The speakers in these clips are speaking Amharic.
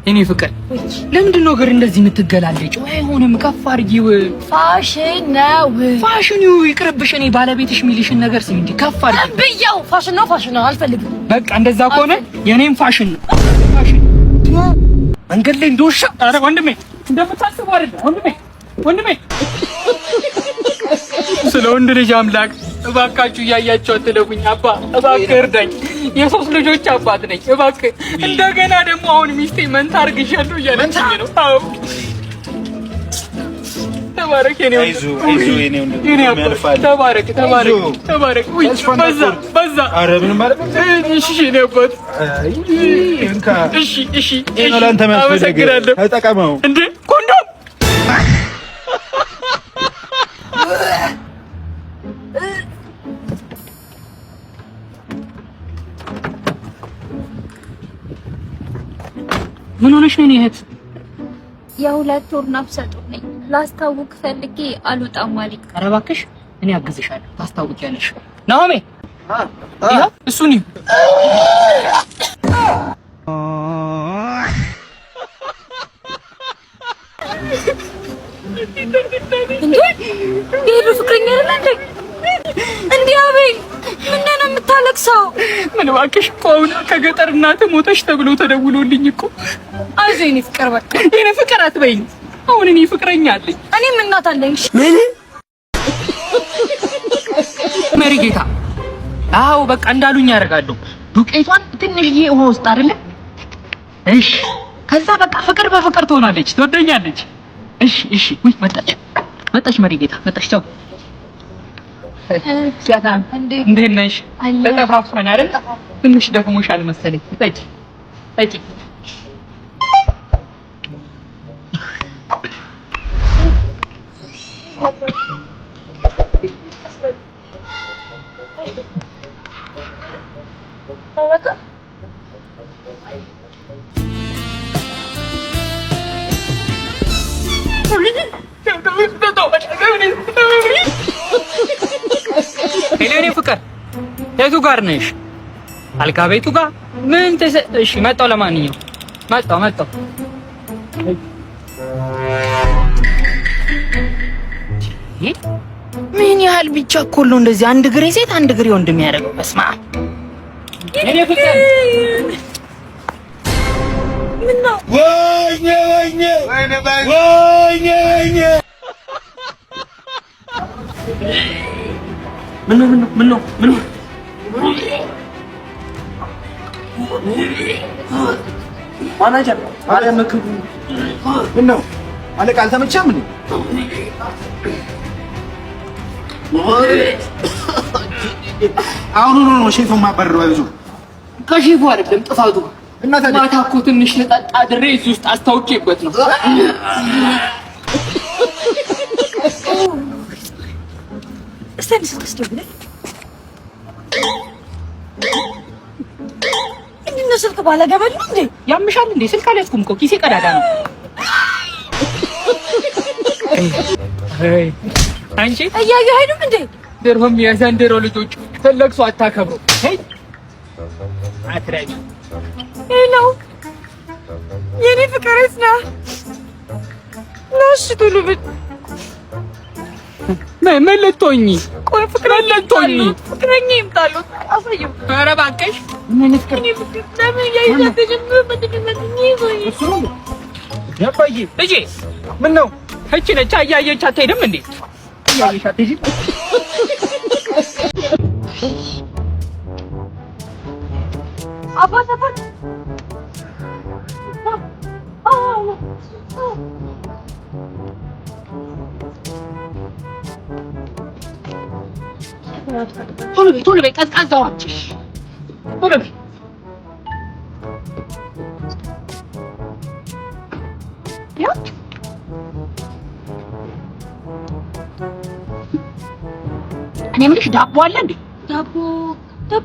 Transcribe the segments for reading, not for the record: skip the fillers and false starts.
እኔ ፍቅር ለምንድን ነው ግን እንደዚህ የምትገላለጭው? አይሆንም፣ ከፍ አድርጊው። ፋሽን ነው። ፋሽኑ ይቅርብሽ። እኔ ባለቤትሽ የሚልሽን ነገር ስሚ እንጂ ከፍ አድርጊው። ብያው ፋሽን ነው አልፈልግም። በቃ እንደዛ ከሆነ የኔም ፋሽን ነው። ፋሽን መንገድ ላይ እንደውሻ። ኧረ ወንድሜ እንደምታስበው አይደለም ወንድሜ ስለ ወንድ ልጅ አምላክ እባካችሁ እያያችሁ አትለፉኝ። አባ እባክህ እርዳኝ። የሶስት ልጆች አባት ነኝ። እባክህ እንደገና ደግሞ አሁን ሚስቴ መንታ አርግሻለሁ እያለችኝ ነው። አዎ ተባረክ የኔ ወንድ ተባረክ። ውይ በዛ ኧረ ምንም ማለት እሺ የኔ አባት እሺ አመሰግናለሁ። ተጠቀመው እንዴ ኮንዶም ምን ሆነሽ ነው እህት? የሁለት ወር ነፍሰ ጡር ነኝ። ላስታውቅ ፈልጌ አልወጣም አለኝ። ኧረ እባክሽ እኔ አግዝሻለሁ። ታስታውቂያለሽ። ናሆሜ እሱን ይሄ ፍቅረኛ አይደል እንዴ? አቤል ምንድን ነው የምታለቅሰው? ምን እባክሽ እኮ አሁን ከገጠር እናትህ ሞተሽ ተብሎ ተደውሎልኝ እኮ። አይዞህ የእኔ ፍቅር በቃ የእኔ ፍቅር አትበይኝ። አሁን እኔ ፍቅረኛ አለኝ። እኔም እናት አለኝ። ምን መሪ ጌታ? አዎ በቃ እንዳሉኝ ያደርጋለሁ። ዱቄቷን ትንሽዬ ውሃ ውስጥ አይደለ? እሺ ከዛ በቃ ፍቅር በፍቅር ትሆናለች፣ ትወደኛለች። እሺ ውይ መጣች መሪ ጌታ መጣች። ቻው ሰላም እንዴት ነሽ? ተጠፋፋን አይደል? ትንሽ ደክሞሻል መሰለኝ። ጠጪ ሄሌኔ ፍቅር የቱ ጋር ነሽ? አልጋ ቤቱ ጋር ምን እሺ መጣሁ። ለማንኛውም መጣሁ። ምን ያህል ቢቻኮል ነው እንደዚህ አንድ እግሬ ሴት አንድ እግሬ ወንድ የሚያደርገው? በስመ አብ ሄሌ ፍቅር ምን ነው? ወይኔ ምን ነው ማናጀር ማርያም መክቡ ምን ነው አለቃ አልተመቸም እንዴ? አሁን ነው ሼፉን ማባረር ባይዙ ከሼፉ አይደለም ጥፋቱ። ማታ እኮ ትንሽ ልጠጣ አድሬ እዚህ ውስጥ አስታውቄበት ነው። استنى ስትወስደው እንዴ ስልክ ባለገበል ነው እንዴ? ያምሻል እንዴ? ስልክ አልያዝኩም እኮ ኪሴ ቀዳዳ ነው። አንቺ እያየሁ አይደል እንዴ? ድሮም የዘንድሮ ልጆች ፈለግሱ አታከብሩ። አትራይ ሄሎ የኔ ፍቅርስ ነው ነሽ ቱሉብ መለቶኝ ቆይ ፍቅረኛ ይምጣሉ አሳዩ። ኧረ እባክሽ ምን ፍቅር ለምን ያይዛተጀም በትግልኝ ይዞኝ ያባዬ እጂ ምን ነው እቺ ነች አያየች አትሄድም እንዴ? አያየች አትሄድም? አባታ ቶሎ በይ ቀዝቃዛው አትሽ ቶሎ በይ እኔ የምልሽ ዳቦ አለ እንዴ? ዳቦ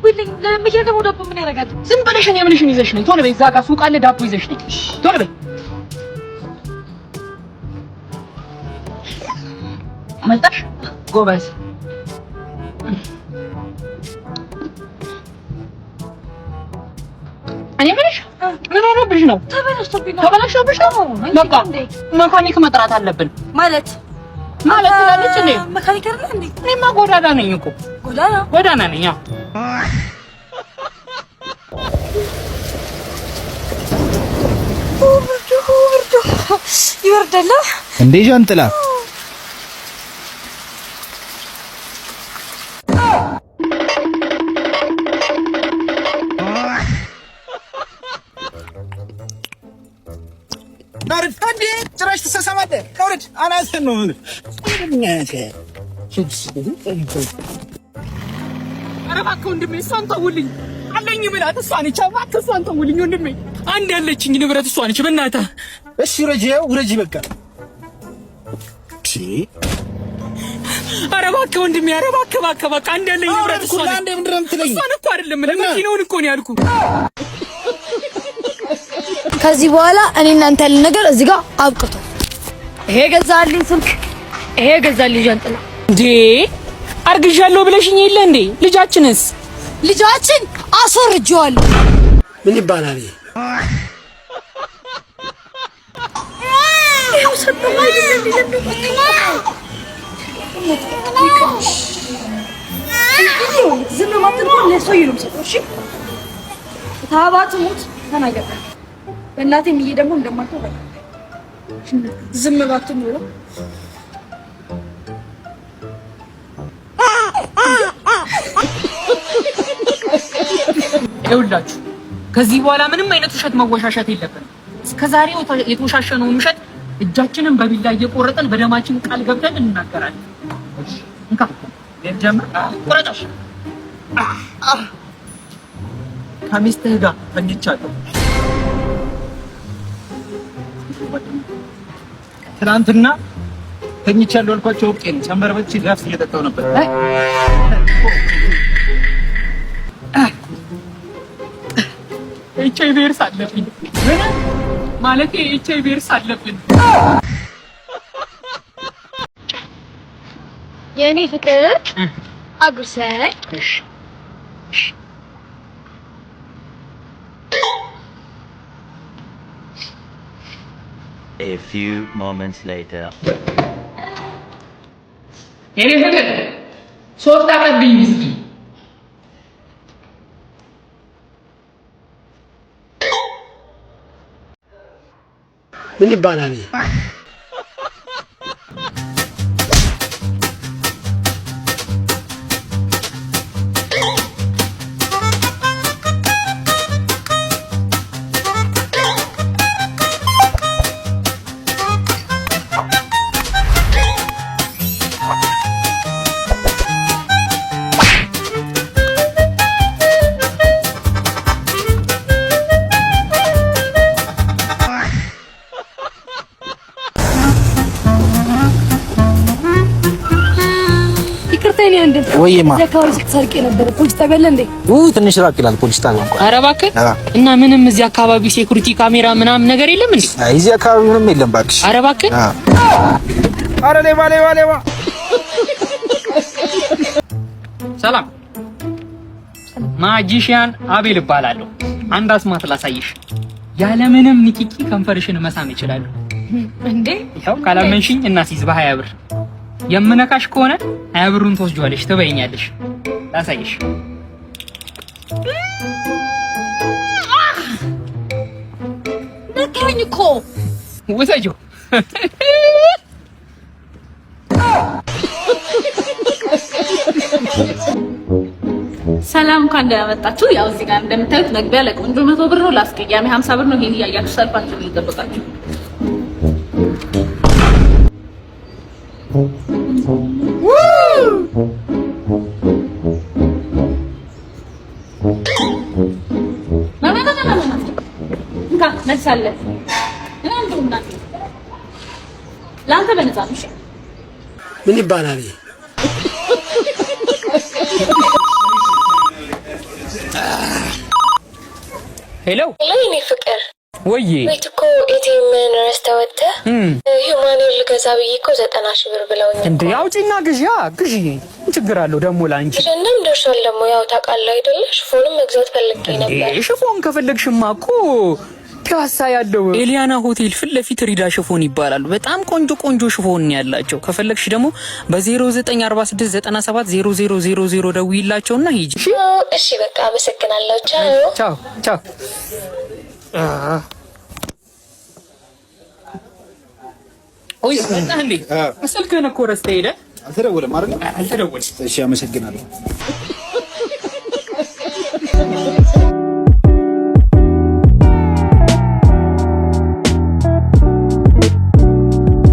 ይለኝ ለምን ዳቦ ምን ያደርጋል? ዝም ብለሽ እኔ የምልሽን ይዘሽ ነኝ። ቶሎ በይ እዛ ጋር ሱቅ አለ ዳቦ ይዘሽ ነኝ። ቶሎ በይ መጣሽ ጎበዝ። እኔ የምልሽ ምን ሆነብሽ ነው? ተበላሽቶብሽ ነው? በቃ መካኒክ መጥራት አለብን። ማለት ትላለች እንዴ? መካኒክ አይደል እንዴ? እኔማ ጎዳና ነኝ እኮ። ጎዳና ነኝ። ይወርዳል እንዴ ጃንጥላ? ናርድ አንዴ ጭራሽ ተሰሰማለህ። ናርድ አናተን ነው ምን ኧረ እባክህ ወንድሜ እሷን ተውልኝ አለኝ ብላት እሷን ይቻ እባክህ እሷን ተውልኝ ወንድሜ። አንድ ያለችኝ ንብረት እሷን ይቻ በእናትህ። እሺ ውረጂ በቃ። እሺ ኧረ እባክህ ወንድሜ ኧረ እባክህ በቃ አንድ ያለኝ ንብረት እሷን አንዴ ምንድነው የምትለኝ? እሷን እኮ አይደለም ለመኪናውን እኮ ነው ያልኩህ። ከዚህ በኋላ እኔ እናንተ ያለን ነገር እዚህ ጋር አብቅቶ ይሄ ገዛልኝ ስልክ ይሄ ገዛልኝ ጃንጥላ እንዴ አርግዣለሁ ብለሽኝ የለ እንዴ? ልጃችን አስወርጄዋለሁ። ምን ይባላል? ዝም ማለት ነው ለሰው ይሉም ሰጥሽ ታባቱ ሙት ተናገረ በእናቴ ምዬ ደግሞ እንደማታው በቃ ዝም ባቱ ነው። ይኸውላችሁ ከዚህ በኋላ ምንም አይነት ውሸት መወሻሸት የለብንም። እስከዛሬ የተወሻሸነውን ውሸት እጃችንን በቢላ እየቆረጠን በደማችን ቃል ገብተን እንናገራለን። እሺ እንካ የጀመር ቆረጣሽ ከሚስትህ ጋር ተኝቻለሁ። ትናንትና ተኝቻለሁ አልኳቸው። ኦኬ ጨምበር በቺ ዳስ እየጠጣው ነበር። ኤችአይቪ ቫይረስ አለብኝ ማለት ኤችአይቪ ቫይረስ አለብኝ። የኔ ፍቅር አጉርሰኝ። እሺ A few moments later. የኔ ፍቅር ሶስት አቀብኝ እስኪ። ምን ይባላል? ወይማ ዘካው ሰርቄ ነበር። ፖሊስ ጣቢያ እንዴ? ትንሽ ራቅ ይላል ፖሊስ ጣቢያ እንኳን። ኧረ እባክህ እና ምንም እዚህ አካባቢ ሴኩሪቲ ካሜራ ምናምን ነገር የለም እንዴ? እዚህ አካባቢ ምንም የለም እባክሽ። ኧረ እባክህ ኧረ ሌባ። ሰላም ማጂሽያን አቤል እባላለሁ። አንድ አስማት ላሳይሽ። ያለምንም ንኪኪ ከንፈርሽን መሳም ይችላል እንዴ? ይኸው ካላመንሽኝ እናሲዝ በ20 ብር የምነካሽ ከሆነ 20 ብሩን ትወስጂዋለሽ፣ ትበይኛለሽ። ላሳይሽ። ነካኝ እኮ ወሰጂው። ሰላም እንኳን ደህና መጣችሁ። ያው እዚህ ጋር እንደምታዩት መግቢያ ለቆንጆ 100 ብር ነው፣ ለአስቀያሚ 50 ብር ነው። ይሄን እያያችሁ ሰልፋችሁን እየጠበቃችሁ ነሳለ ለአንተ በነፃ ነው። ምን ይባላል? ሄሎ የኔ ፍቅር ወይዬ ቤት እኮ ኤቲኤም ምን ረስተወተ ሂውማኑኤል ልገዛ ብዬ እኮ 90,000 ብር ብለውኝ እንዴ አውጪና ግዢያ ግዢ ችግር አለው ደግሞ ላንቺ እንደም ደርሷል ደግሞ ያው ታውቃለህ አይደለ ሽፎንም መግዛት ፈልጌ ነበር ሽፎን ከፈለግሽማ እኮ ፒያሳ ያለው ኤሊያና ሆቴል ፊት ለፊት ሪዳ ሽፎን ይባላል በጣም ቆንጆ ሽፎን ያላቸው ከፈለግሽ ደግሞ በ0946970000 ደውይላቸውና ሂጂ እሺ በቃ አመሰግናለሁ ቻው ኦይ እንዴ ስልክህን እኮ ረስተህ ሄደህ አልተደወለም አይደል? አልተደወለም። እሺ አመሰግናለሁ።